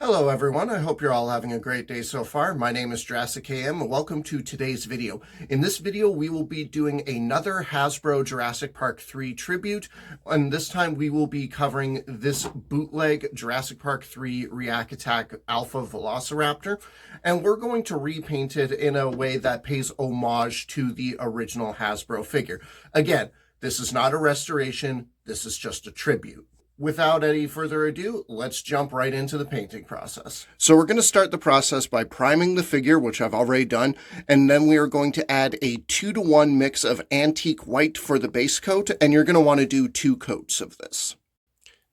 Hello everyone, I hope you're all having a great day so far. My name is JurassicKM and welcome to today's video. In this video we will be doing another Hasbro Jurassic Park 3 tribute, and this time we will be covering this bootleg Jurassic Park 3 React Attack Alpha Velociraptor, and we're going to repaint it in a way that pays homage to the original Hasbro figure. Again, this is not a restoration, this is just a tribute. Without any further ado, let's jump right into the painting process. So we're going to start the process by priming the figure, which I've already done, and then we are going to add a 2-to-1 mix of antique white for the base coat, and you're going to want to do 2 coats of this.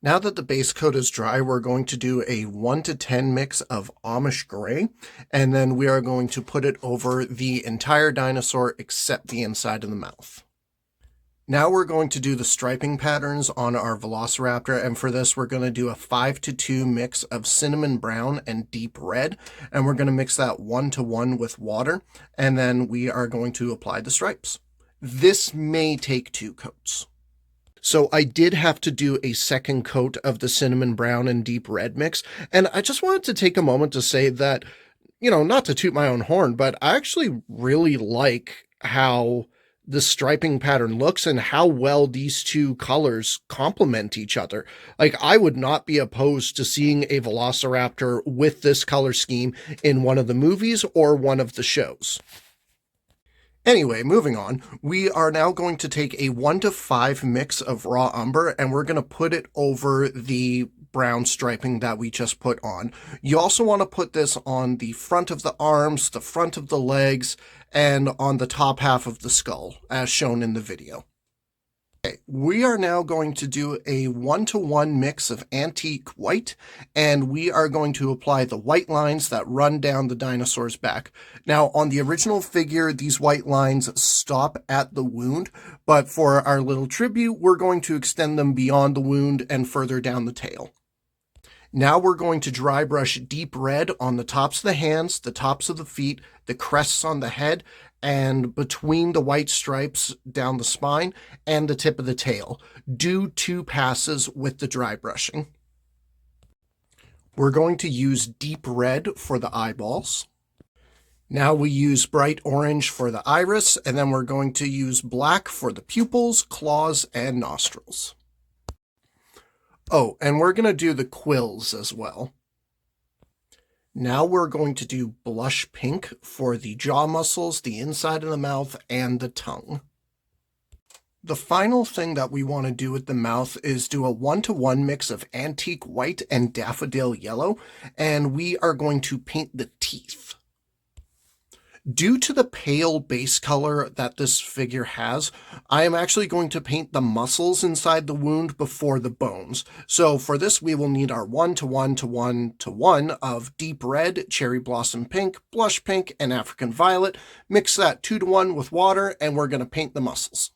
Now that the base coat is dry, we're going to do a 1-to-10 mix of Amish gray, and then we are going to put it over the entire dinosaur except the inside of the mouth. Now we're going to do the striping patterns on our Velociraptor, and for this we're going to do a 5-to-2 mix of cinnamon brown and deep red, and we're going to mix that 1-to-1 with water, and then we are going to apply the stripes. This may take 2 coats. So I did have to do a second coat of the cinnamon brown and deep red mix, and I just wanted to take a moment to say that, not to toot my own horn, but I actually really like how the striping pattern looks and how well these two colors complement each other. Like, I would not be opposed to seeing a Velociraptor with this color scheme in one of the movies or one of the shows. Anyway, moving on, we are now going to take a 1-to-5 mix of raw umber, and we're going to put it over the brown striping that we just put on. You also want to put this on the front of the arms, the front of the legs, and on the top half of the skull, as shown in the video. Okay, we are now going to do a 1-to-1 mix of antique white, and we are going to apply the white lines that run down the dinosaur's back. Now, on the original figure, these white lines stop at the wound, but for our little tribute, we're going to extend them beyond the wound and further down the tail. Now we're going to dry brush deep red on the tops of the hands, the tops of the feet, the crests on the head, and between the white stripes down the spine and the tip of the tail. Do 2 passes with the dry brushing. We're going to use deep red for the eyeballs. Now we use bright orange for the iris, and then we're going to use black for the pupils, claws, and nostrils. Oh, and we're going to do the quills as well. Now we're going to do blush pink for the jaw muscles, the inside of the mouth, and the tongue. The final thing that we want to do with the mouth is do a 1-to-1 mix of antique white and daffodil yellow, and we are going to paint the teeth. Due to the pale base color that this figure has, I am actually going to paint the muscles inside the wound before the bones. So for this, we will need our 1-to-1-to-1-to-1 of deep red, cherry blossom pink, blush pink, and African violet. Mix that 2-to-1 with water, and we're going to paint the muscles.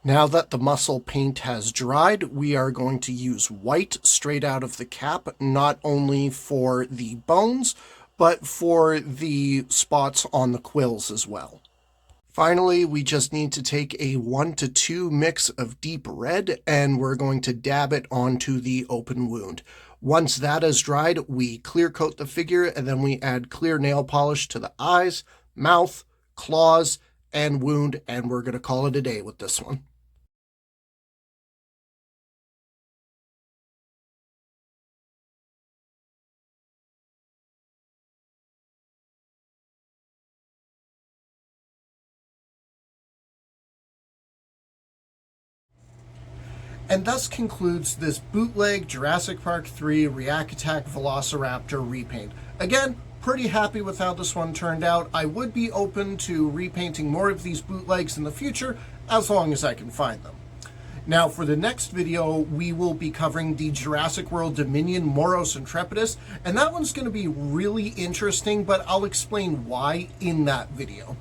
Now that the muscle paint has dried, we are going to use white straight out of the cap, not only for the bones, but for the spots on the quills as well. Finally, we just need to take a 1-to-2 mix of deep red, and we're going to dab it onto the open wound. Once that is dried, we clear coat the figure, and then we add clear nail polish to the eyes, mouth, claws, and wound, and we're going to call it a day with this one. And thus concludes this bootleg Jurassic Park 3 React Attack Velociraptor repaint. Again, pretty happy with how this one turned out. I would be open to repainting more of these bootlegs in the future, as long as I can find them. Now, for the next video, we will be covering the Jurassic World Dominion Moros Intrepidus, and that one's going to be really interesting, but I'll explain why in that video.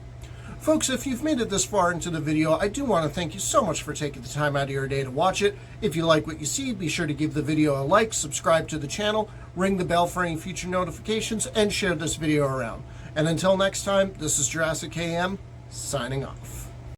Folks, if you've made it this far into the video, I do want to thank you so much for taking the time out of your day to watch it. If you like what you see, be sure to give the video a like, subscribe to the channel, ring the bell for any future notifications, and share this video around. And until next time, this is JurassicKM, signing off.